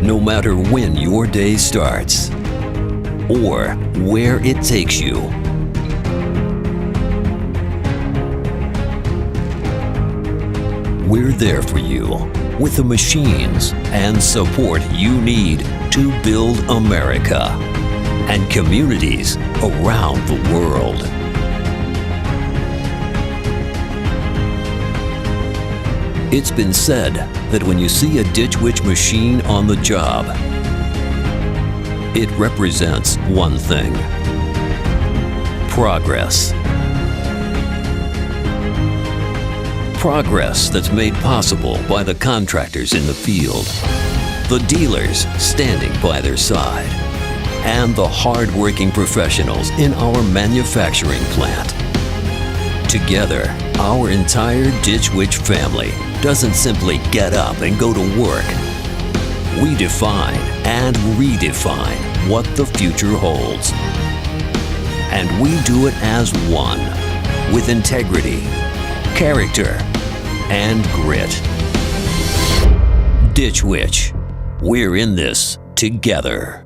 no matter when your day starts or where it takes you. We're there for you with the machines and support you need to build America and communities around the world. It's been said that when you see a Ditch Witch machine on the job, it represents one thing: progress. Progress that's made possible by the contractors in the field, the dealers standing by their side, and the hard-working professionals in our manufacturing plant. Together, our entire Ditch Witch family doesn't simply get up and go to work. We define and redefine what the future holds. And we do it as one, with integrity, character, and grit. Ditch Witch, we're in this together.